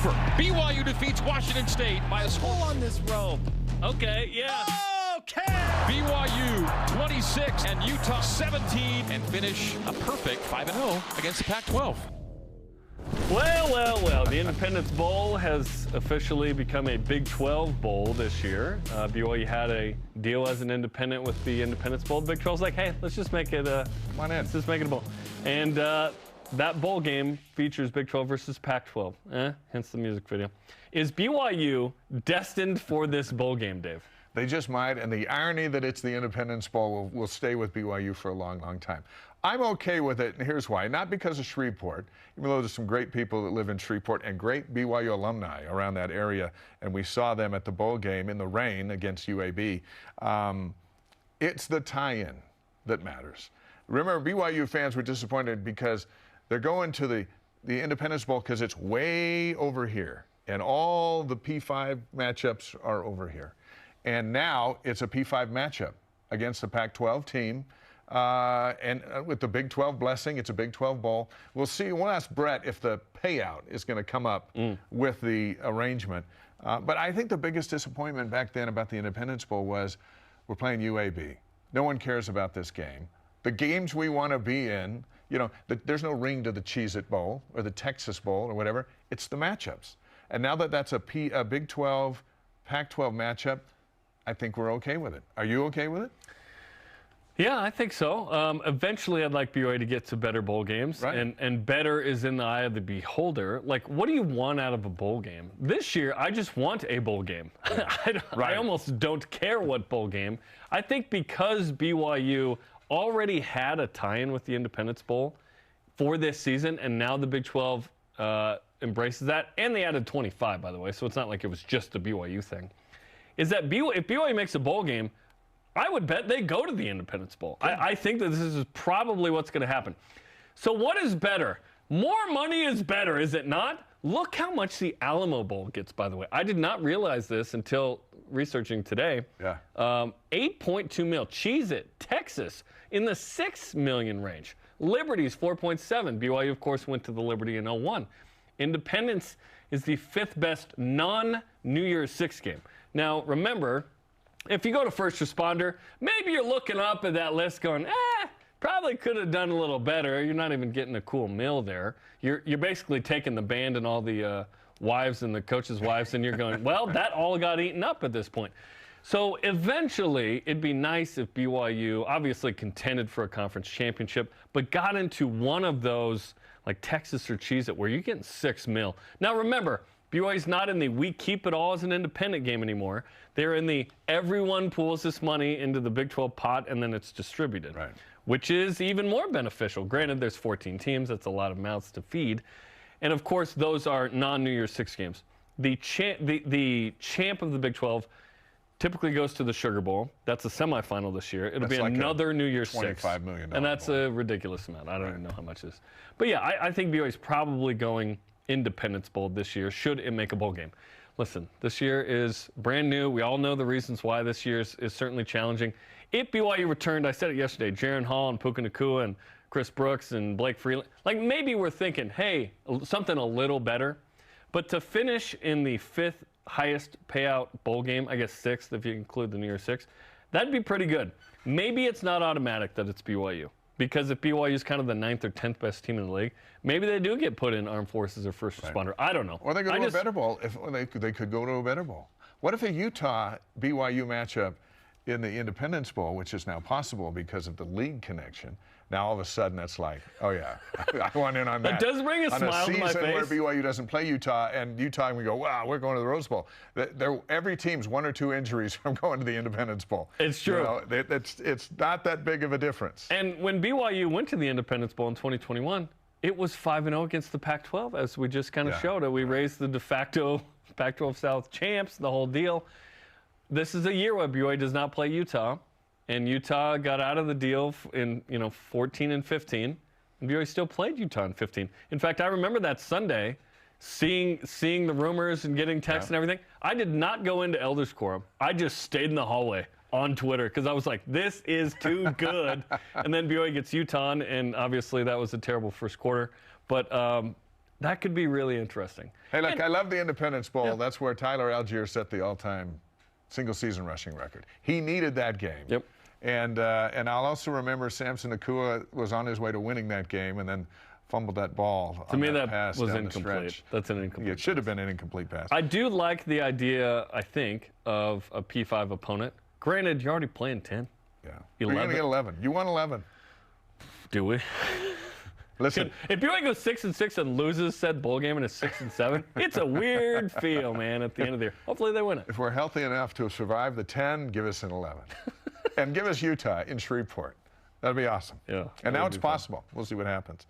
over. BYU defeats Washington State by a score on this rope. Okay, yeah. Okay. BYU 26 and Utah 17 and finish a perfect 5-0 against the Pac-12. Well. The Independence Bowl has officially become a Big 12 Bowl this year. BYU had a deal as an independent with the Independence Bowl. Big 12's like, hey, let's just make it let's just make it a bowl. And that bowl game features Big 12 versus Pac-12. Hence the music video. Is BYU destined for this bowl game, Dave? They just might, and the irony that it's the Independence Bowl will stay with BYU for a long, long time. I'm okay with it, and here's why. Not because of Shreveport, even though there's some great people that live in Shreveport and great BYU alumni around that area, and we saw them at the bowl game in the rain against UAB. It's the tie-in that matters. Remember, BYU fans were disappointed because they're going to the Independence Bowl because it's way over here, and all the P5 matchups are over here. And now it's a P5 matchup against the Pac-12 team. And with the Big 12 blessing, it's a Big 12 bowl. We'll see. We'll ask Brett if the payout is going to come up with the arrangement. But I think the biggest disappointment back then about the Independence Bowl was we're playing UAB. No one cares about this game. The games we want to be in, there's no ring to the Cheez-It Bowl or the Texas Bowl or whatever. It's the matchups. And now that that's a Big 12, Pac-12 matchup, I think we're okay with it. Are you okay with it? Yeah, I think so. Eventually, I'd like BYU to get to better bowl games, right. and better is in the eye of the beholder. Like, what do you want out of a bowl game? This year, I just want a bowl game. Yeah. I almost don't care what bowl game. I think because BYU already had a tie-in with the Independence Bowl for this season, and now the Big 12 embraces that, and they added 25, by the way, so it's not like it was just a BYU thing, is that if BYU makes a bowl game, I would bet they go to the Independence Bowl. I think that this is probably what's going to happen. So what is better? More money is better, is it not? Look how much the Alamo Bowl gets, by the way. I did not realize this until researching today. Yeah. 8.2 mil. Cheez-It, Texas, in the 6 million range. Liberty's 4.7. BYU, of course, went to the Liberty in 01. Independence is the 5th best non-New Year's Six game. Now, remember, if you go to first responder, maybe you're looking up at that list going, probably could have done a little better. You're not even getting a cool meal there. You're basically taking the band and all the wives and the coaches' wives, and you're going, well, that all got eaten up at this point. So eventually, it'd be nice if BYU obviously contended for a conference championship, but got into one of those, like Texas or Cheez-It, where you're getting 6 mil. Now remember, BYU's not in the we keep it all as an independent game anymore. They're in the everyone pools this money into the Big 12 pot and then it's distributed, right, which is even more beneficial. Granted, there's 14 teams. That's a lot of mouths to feed. And, of course, those are non-New Year's Six games. The champ of the Big 12 typically goes to the Sugar Bowl. That's a semifinal this year. It'll be like another New Year's Six. $25 million. And that's a ridiculous amount. I don't even know how much it is. But, yeah, I think BYU's probably going Independence Bowl this year, should it make a bowl game. Listen, this year is brand new. We all know the reasons why this year is certainly challenging. If BYU returned, I said it yesterday, Jaron Hall and Puka Nacua and Chris Brooks and Blake Freeland, like maybe we're thinking, hey, something a little better. But to finish in the 5th highest payout bowl game, I guess 6th if you include the New Year's Six, that'd be pretty good. Maybe it's not automatic that it's BYU. Because if BYU is kind of the 9th or 10th best team in the league, maybe they do get put in armed forces or first responder. I don't know. Or they go to a better bowl. They could go to a better bowl. What if a Utah-BYU matchup in the Independence Bowl, which is now possible because of the league connection, now all of a sudden it's like, oh yeah, I want in on that. It does bring a smile to my face. On a season where BYU doesn't play Utah, and we go, wow, we're going to the Rose Bowl. Every team's 1 or 2 injuries from going to the Independence Bowl. It's true. It's not that big of a difference. And when BYU went to the Independence Bowl in 2021, it was 5-0 against the Pac-12, as we just kind of showed. We raised the de facto Pac-12 South champs, the whole deal. This is a year where BYU does not play Utah. And Utah got out of the deal in 14 and 15, and BYU still played Utah in 15. In fact, I remember that Sunday, seeing the rumors and getting texts and everything. I did not go into Elders Quorum. I just stayed in the hallway on Twitter because I was like, this is too good. And then BYU gets Utah, and obviously that was a terrible first quarter. But That could be really interesting. Hey, look, I love the Independence Bowl. That's where Tyler Algier set the all-time single-season rushing record. He needed that game. Yep. And I'll also remember Samson Nakua was on his way to winning that game and then fumbled that ball. To me, that pass was down incomplete. That's an incomplete. Yeah, it should have been an incomplete pass. I do like the idea, I think, of a P5 opponent. Granted, you're already playing 10. Yeah. 11. You're going to get 11. You won 11. Do we? Listen. If BYU goes 6-6 and loses said bowl game and is 6-7, it's a weird feel, man, at the end of the year. Hopefully they win it. If we're healthy enough to survive the 10, give us an 11. And give us Utah in Shreveport. That'd be awesome. Yeah. And now it's possible. We'll see what happens.